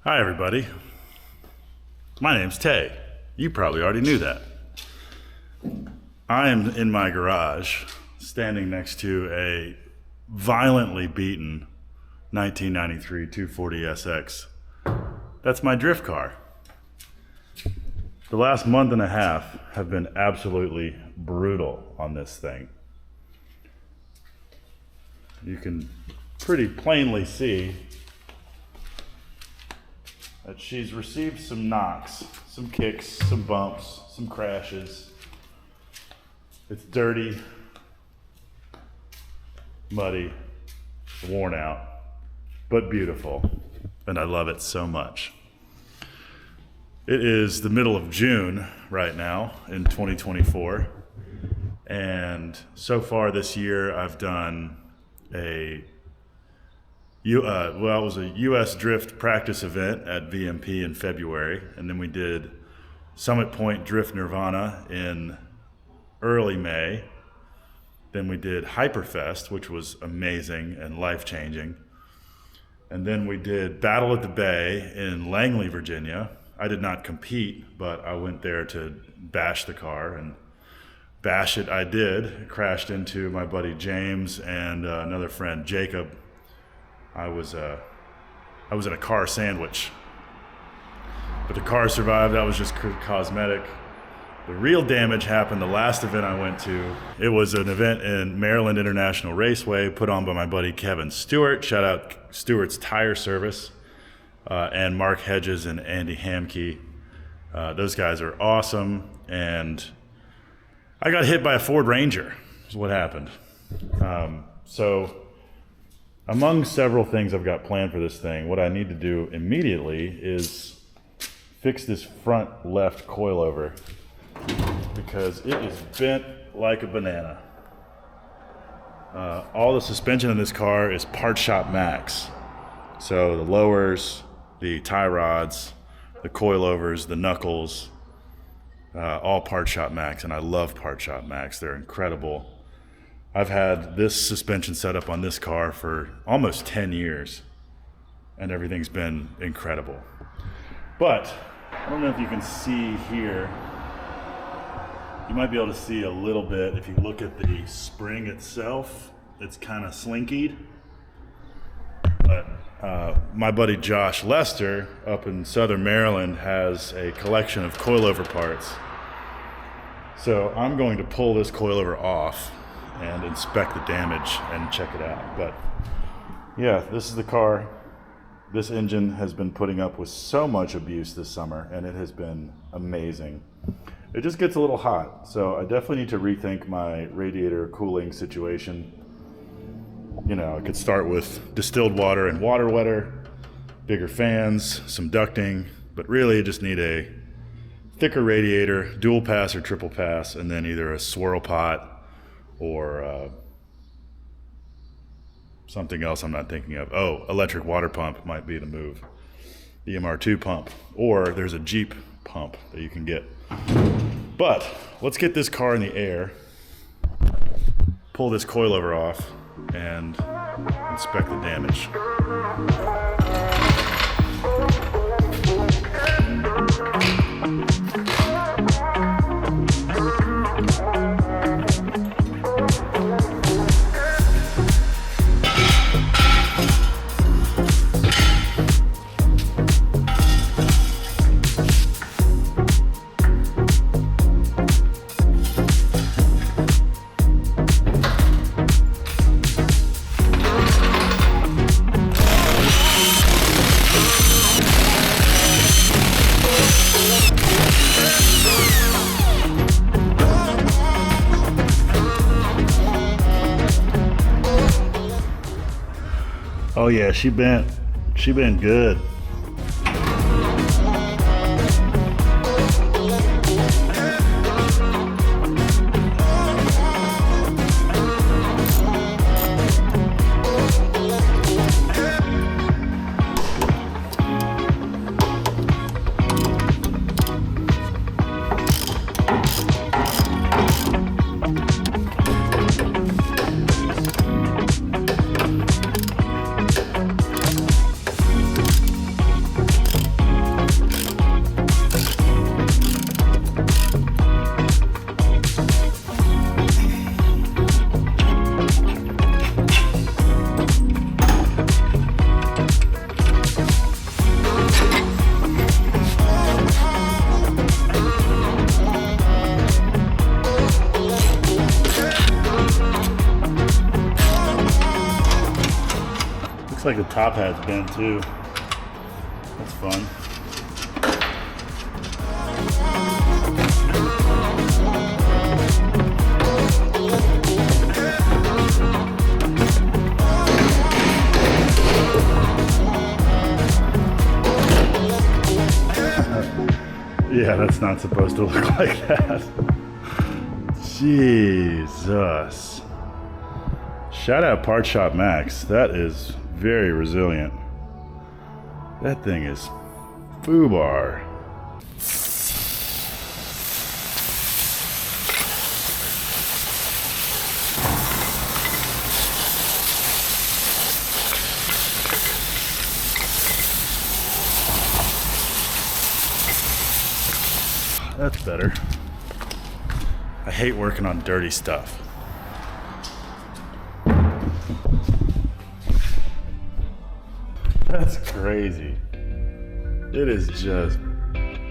Hi everybody, my name's Tay. You probably already knew that. I am in my garage, standing next to a violently beaten 1993 240SX. That's my drift car. The last month and a half have been absolutely brutal on this thing. You can pretty plainly see that she's received some knocks, some kicks, some bumps, some crashes. It's dirty, muddy, worn out, but beautiful, and I love it so much. It is the middle of June right now in 2024, and so far this year I've done it was a US Drift practice event at VMP in February, and then we did Summit Point Drift Nirvana in early May. Then we did Hyperfest, which was amazing and life-changing. And then we did Battle at the Bay in Langley, Virginia. I did not compete, but I went there to bash the car, and bash it I did. Crashed into my buddy James and another friend, Jacob. I was in a car sandwich, but the car survived. That was just cosmetic. The real damage happened the last event I went to. It was an event in Maryland International Raceway put on by my buddy Kevin Stewart. Shout out Stewart's Tire Service, and Mark Hedges and Andy Hamke. Those guys are awesome. And I got hit by a Ford Ranger is what happened. So among several things I've got planned for this thing, what I need to do immediately is fix this front left coilover because it is bent like a banana. All the suspension in this car is Part Shop Max. So the lowers, the tie rods, the coilovers, the knuckles, all Part Shop Max, and I love Part Shop Max. They're incredible. I've had this suspension set up on this car for almost 10 years, and everything's been incredible. But I don't know if you can see here. You might be able to see a little bit if you look at the spring itself. It's kind of slinkied. But my buddy Josh Lester up in Southern Maryland has a collection of coilover parts. So I'm going to pull this coilover off and inspect the damage and check it out. But yeah, this is the car. This engine has been putting up with so much abuse this summer, and it has been amazing. It just gets a little hot, so I definitely need to rethink my radiator cooling situation. You know, I could start with distilled water and water wetter, bigger fans, some ducting, but really just need a thicker radiator, dual pass or triple pass, and then either a swirl pot or something else I'm not thinking of. Oh, electric water pump might be the move. The MR2 pump, or there's a Jeep pump that you can get. But let's get this car in the air, pull this coilover off, and inspect the damage. Oh yeah, she been good. like the top hat's bent too. That's fun. Yeah, that's not supposed to look like that. Jesus. Shout out Part Shop Max. That is very resilient. That thing is foobar. That's better. I hate working on dirty stuff. That's crazy. It is just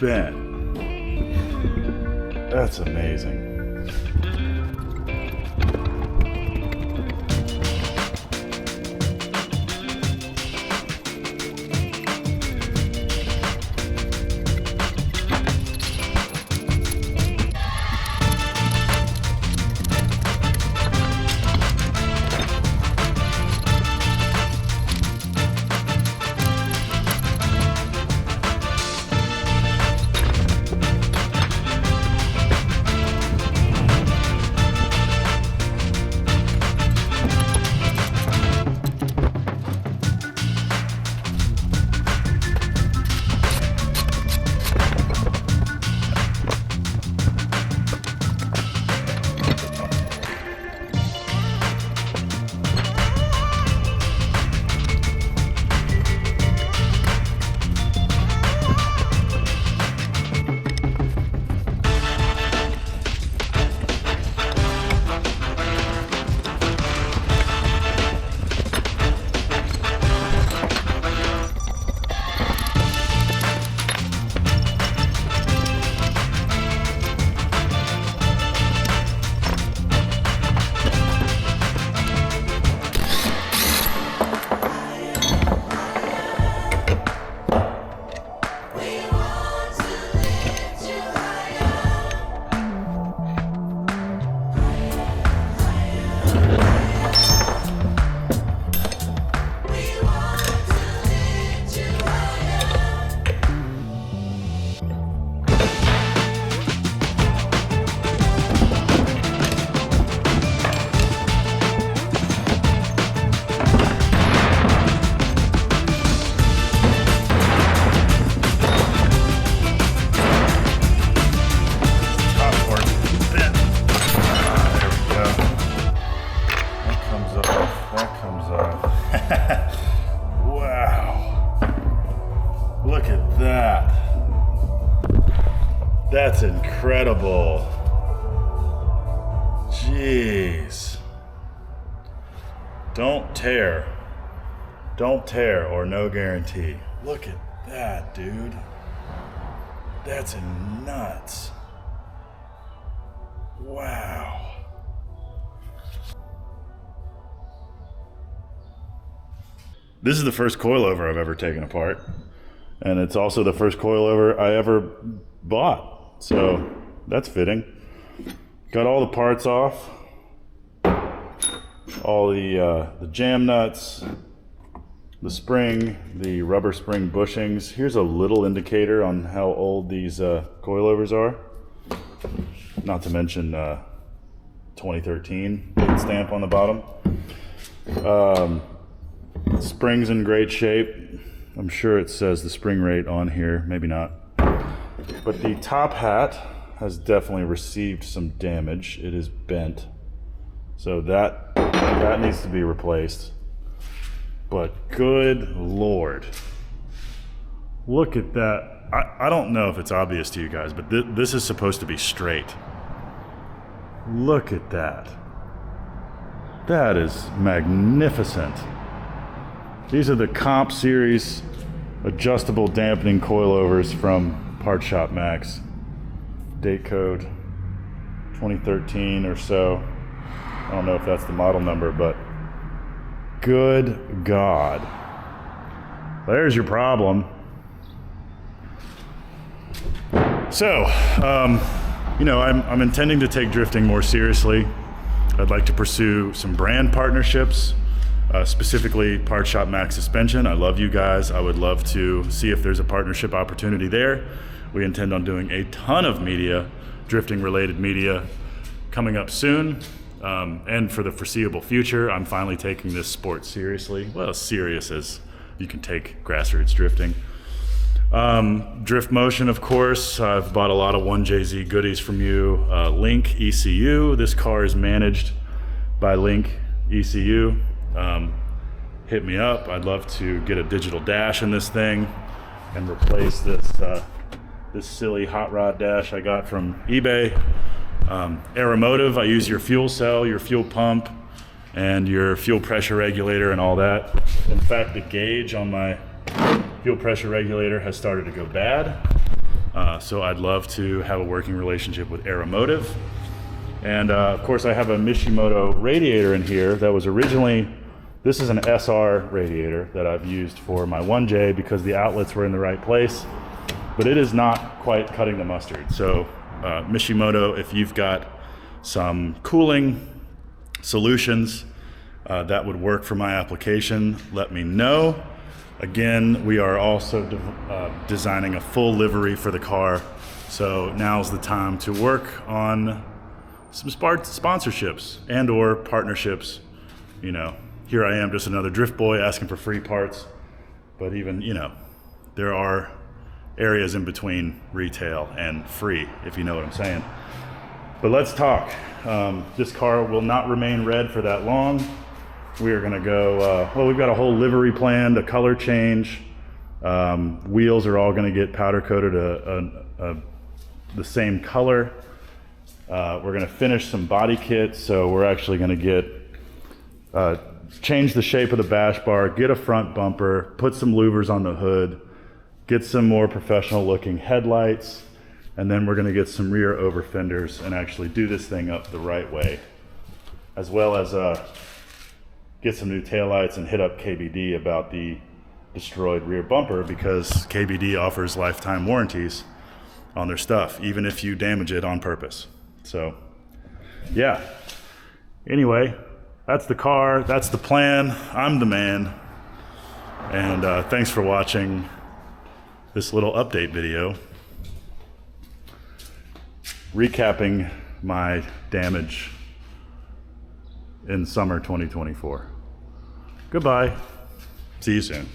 bent. That's amazing. That's incredible. Jeez. Don't tear. Don't tear or no guarantee. Look at that, dude. That's nuts. Wow. This is the first coilover I've ever taken apart. And it's also the first coilover I ever bought. So that's fitting. Got all the parts off. All the jam nuts, the spring, the rubber spring bushings. Here's a little indicator on how old these coilovers are. Not to mention 2013 date stamp on the bottom. Spring's in great shape. I'm sure it says the spring rate on here, maybe not. But the top hat has definitely received some damage. It is bent. So that needs to be replaced. But good Lord. Look at that. I don't know if it's obvious to you guys, but this is supposed to be straight. Look at that. That is magnificent. These are the Comp Series adjustable dampening coilovers from Part Shop Max. Date code 2013 or so. I don't know if that's the model number, but good God. There's your problem. So, you know, I'm intending to take drifting more seriously. I'd like to pursue some brand partnerships, specifically Part Shop Max Suspension. I love you guys. I would love to see if there's a partnership opportunity there. We intend on doing a ton of media, drifting related media, coming up soon. And for the foreseeable future, I'm finally taking this sport seriously. Well, as serious as you can take grassroots drifting. Drift Motion, of course. I've bought a lot of 1JZ goodies from you. Link ECU. This car is managed by Link ECU. Hit me up. I'd love to get a digital dash in this thing and replace this silly hot rod dash I got from eBay. Automotive, I use your fuel cell, your fuel pump, and your fuel pressure regulator and all that. In fact, the gauge on my fuel pressure regulator has started to go bad. So I'd love to have a working relationship with Automotive. And of course I have a Mishimoto radiator in here that was originally, this is an SR radiator that I've used for my 1J because the outlets were in the right place, but it is not quite cutting the mustard. So Mishimoto, if you've got some cooling solutions that would work for my application, let me know. Again, we are also designing a full livery for the car, so now's the time to work on some sponsorships and or partnerships. You know, here I am, just another drift boy asking for free parts, but even, you know, there are areas in between retail and free, if you know what I'm saying. But let's talk. This car will not remain red for that long. We are gonna go, well, we've got a whole livery planned, a color change. Wheels are all gonna get powder coated the same color. We're gonna finish some body kits, so we're actually gonna get, change the shape of the bash bar, get a front bumper, put some louvers on the hood, get some more professional looking headlights, and then we're gonna get some rear over fenders and actually do this thing up the right way, as well as get some new taillights and hit up KBD about the destroyed rear bumper, because KBD offers lifetime warranties on their stuff, even if you damage it on purpose. So yeah, anyway, that's the car, that's the plan, I'm the man, and thanks for watching this little update video recapping my damage in summer 2024. Goodbye. See you soon.